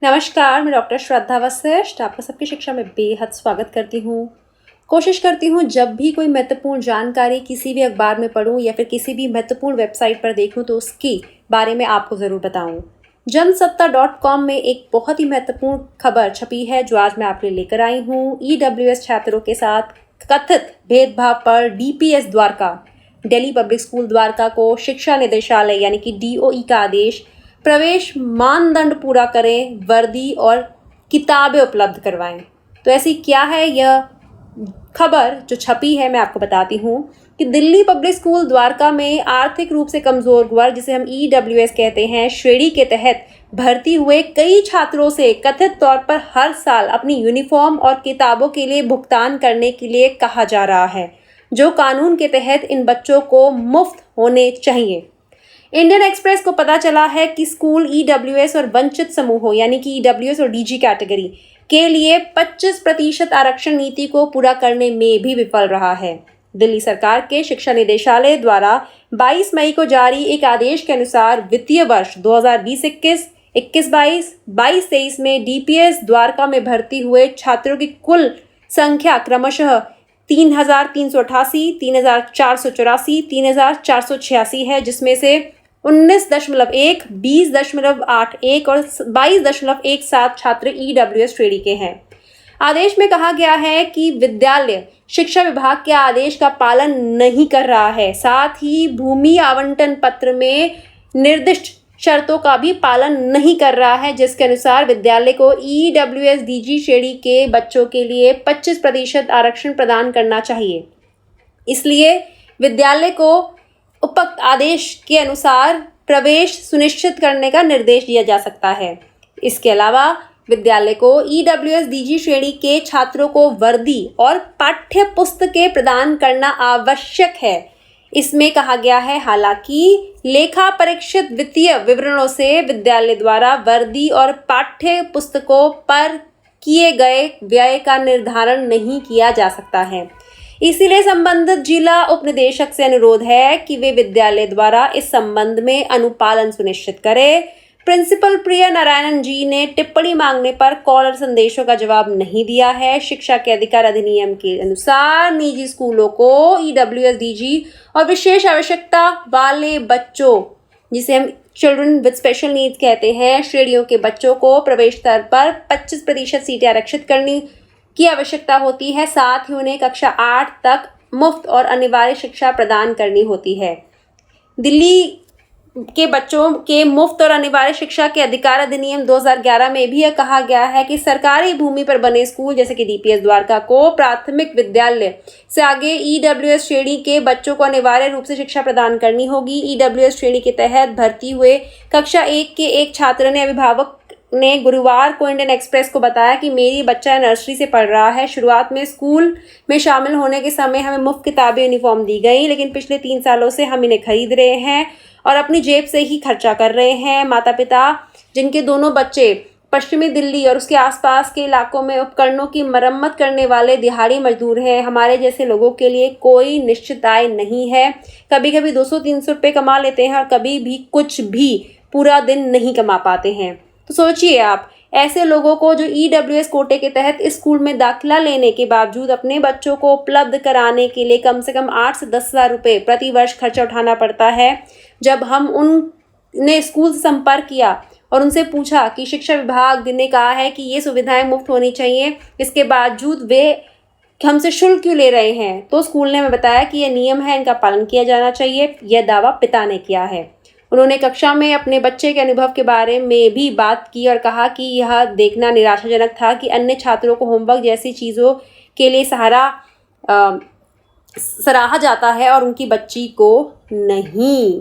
नमस्कार, मैं डॉक्टर श्रद्धा वशिष्ठ आपका सबकी शिक्षा में बेहद स्वागत करती हूँ। कोशिश करती हूँ जब भी कोई महत्वपूर्ण जानकारी किसी भी अखबार में पढूं या फिर किसी भी महत्वपूर्ण वेबसाइट पर देखूं तो उसकी बारे में आपको ज़रूर बताऊं। जनसत्ता.com में एक बहुत ही महत्वपूर्ण खबर छपी है जो आज मैं आपके लिए लेकर आई हूँ। EWS छात्रों के साथ कथित भेदभाव पर DPS Dwarka, Delhi public school Dwarka को शिक्षा निदेशालय यानी कि DOE का आदेश, प्रवेश मानदंड पूरा करें, वर्दी और किताबें उपलब्ध करवाएं। तो ऐसी क्या है यह खबर जो छपी है, मैं आपको बताती हूँ कि दिल्ली पब्लिक स्कूल द्वारका में आर्थिक रूप से कमजोर वर्ग, जिसे हम EWS कहते हैं, श्रेणी के तहत भर्ती हुए कई छात्रों से कथित तौर पर हर साल अपनी यूनिफॉर्म और किताबों के लिए भुगतान करने के लिए कहा जा रहा है, जो कानून के तहत इन बच्चों को मुफ्त होने चाहिए। इंडियन एक्सप्रेस को पता चला है कि स्कूल EWS और वंचित समूहों यानी कि EWS और DG कैटेगरी के लिए 25% आरक्षण नीति को पूरा करने में भी विफल रहा है। दिल्ली सरकार के शिक्षा निदेशालय द्वारा 22 मई को जारी एक आदेश के अनुसार वित्तीय वर्ष 2020-21, 21-22, 22-23 में DPS द्वारका में भर्ती हुए छात्रों की कुल संख्या क्रमशः 3,388, 3,484, 3,486 है, जिसमें से 19.1, 20.81 और 22.17 छात्र EWS श्रेणी के हैं। आदेश में कहा गया है कि विद्यालय शिक्षा विभाग के आदेश का पालन नहीं कर रहा है, साथ ही भूमि आवंटन पत्र में निर्दिष्ट शर्तों का भी पालन नहीं कर रहा है, जिसके अनुसार विद्यालय को EWS DG श्रेणी के बच्चों के लिए 25% आरक्षण प्रदान करना चाहिए। इसलिए विद्यालय को उपरोक्त आदेश के अनुसार प्रवेश सुनिश्चित करने का निर्देश दिया जा सकता है। इसके अलावा विद्यालय को EWS DG श्रेणी के छात्रों को वर्दी और पाठ्य पुस्तकें प्रदान करना आवश्यक है। इसमें कहा गया है, हालांकि लेखा परीक्षित वित्तीय विवरणों से विद्यालय द्वारा वर्दी और पाठ्य पुस्तकों पर किए गए व्यय का निर्धारण नहीं किया जा सकता है। इसीलिए संबंधित जिला उप निदेशक से अनुरोध है कि वे विद्यालय द्वारा इस संबंध में अनुपालन सुनिश्चित करें। प्रिंसिपल प्रिया नारायणन जी ने टिप्पणी मांगने पर कॉल और संदेशों का जवाब नहीं दिया है। शिक्षा के अधिकार अधिनियम के अनुसार निजी स्कूलों को EWS DG और विशेष आवश्यकता वाले बच्चों, जिसे हम चिल्ड्रन विद स्पेशल नीड्स कहते हैं, श्रेणियों के बच्चों को प्रवेश स्तर पर 25% सीटें आरक्षित करनी की आवश्यकता होती है। साथ ही उन्हें कक्षा 8 तक मुफ्त और अनिवार्य शिक्षा प्रदान करनी होती है। दिल्ली के बच्चों के मुफ्त और अनिवार्य शिक्षा के अधिकार अधिनियम 2011 में भी यह कहा गया है कि सरकारी भूमि पर बने स्कूल जैसे कि DPS द्वारका को प्राथमिक विद्यालय से आगे EWS श्रेणी के बच्चों को अनिवार्य रूप से शिक्षा प्रदान करनी होगी। EWS श्रेणी के तहत भर्ती हुए कक्षा 1 के एक छात्र ने अभिभावक ने गुरुवार को इंडियन एक्सप्रेस को बताया कि मेरी बच्चा नर्सरी से पढ़ रहा है। शुरुआत में स्कूल में शामिल होने के समय हमें मुफ्त किताबें, यूनिफॉर्म दी गई, लेकिन पिछले 3 सालों से हम इन्हें खरीद रहे हैं और अपनी जेब से ही खर्चा कर रहे हैं। माता पिता जिनके दोनों बच्चे पश्चिमी दिल्ली और उसके आसपास के इलाकों में उपकरणों की मरम्मत करने वाले दिहाड़ी मजदूर हैं। हमारे जैसे लोगों के लिए कोई निश्चित आय नहीं है। कभी कभी 200-300 रुपये कमा लेते हैं और कभी भी कुछ भी पूरा दिन नहीं कमा पाते हैं। तो सोचिए आप, ऐसे लोगों को जो EWS कोटे के तहत इस स्कूल में दाखिला लेने के बावजूद अपने बच्चों को उपलब्ध कराने के लिए कम से कम 8 से 10 हज़ार रुपये प्रति वर्ष खर्चा उठाना पड़ता है। जब हम उनने स्कूल से संपर्क किया और उनसे पूछा कि शिक्षा विभाग ने कहा है कि ये सुविधाएं मुफ्त होनी चाहिए, इसके बावजूद वे हमसे शुल्क क्यों ले रहे हैं, तो स्कूल ने हमें बताया कि यह नियम है, इनका पालन किया जाना चाहिए। यह दावा पिता ने किया है। उन्होंने कक्षा में अपने बच्चे के अनुभव के बारे में भी बात की और कहा कि यह देखना निराशाजनक था कि अन्य छात्रों को होमवर्क जैसी चीज़ों के लिए सराहा जाता है और उनकी बच्ची को नहीं।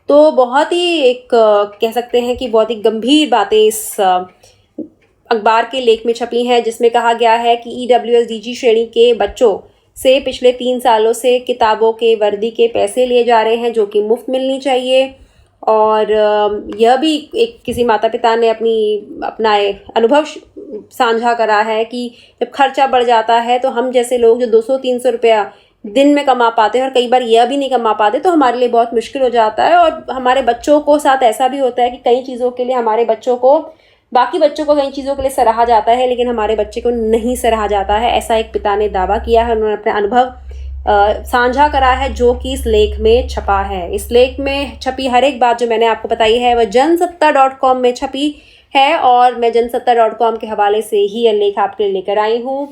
तो बहुत ही एक कह सकते हैं कि बहुत ही गंभीर बातें इस अखबार के लेख में छपी हैं, जिसमें कहा गया है कि EWS DG श्रेणी के बच्चों से पिछले 3 सालों से किताबों के, वर्दी के पैसे लिए जा रहे हैं जो कि मुफ्त मिलनी चाहिए। और यह भी एक किसी माता पिता ने अपना अनुभव साझा करा है कि जब खर्चा बढ़ जाता है तो हम जैसे लोग जो 200-300 रुपया दिन में कमा पाते हैं और कई बार यह भी नहीं कमा पाते, तो हमारे लिए बहुत मुश्किल हो जाता है। और हमारे बच्चों को साथ ऐसा भी होता है कि कई चीज़ों के लिए हमारे बच्चों को बाकी बच्चों को कई चीज़ों के लिए सराहा जाता है, लेकिन हमारे बच्चे को नहीं सराहा जाता है, ऐसा एक पिता ने दावा किया है। उन्होंने अपने अनुभव साझा करा है, जो कि इस लेख में छपा है। इस लेख में छपी हर एक बात जो मैंने आपको बताई है वह जनसत्ता.com में छपी है, और मैं जनसत्ता.com के हवाले से ही यह लेख आपके लिए लेकर आई हूँ।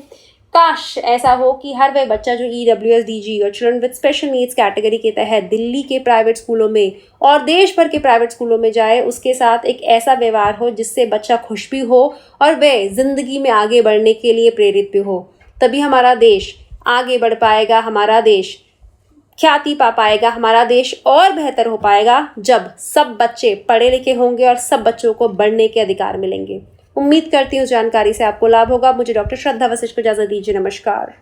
काश ऐसा हो कि हर वह बच्चा जो EWSDG और children with special needs category के तहत दिल्ली के प्राइवेट स्कूलों में और देश भर के प्राइवेट स्कूलों में जाए, उसके साथ एक ऐसा व्यवहार हो जिससे बच्चा खुश भी हो और वह जिंदगी में आगे बढ़ने के लिए प्रेरित भी हो। तभी हमारा देश आगे बढ़ पाएगा, हमारा देश ख्याति पा पाएगा, हमारा देश और बेहतर हो पाएगा जब सब बच्चे पढ़े लिखे होंगे और सब बच्चों को बढ़ने के अधिकार मिलेंगे। उम्मीद करती हूँ जानकारी से आपको लाभ होगा। मुझे डॉक्टर श्रद्धा वशिष्ठ को इजाजत दीजिए। नमस्कार।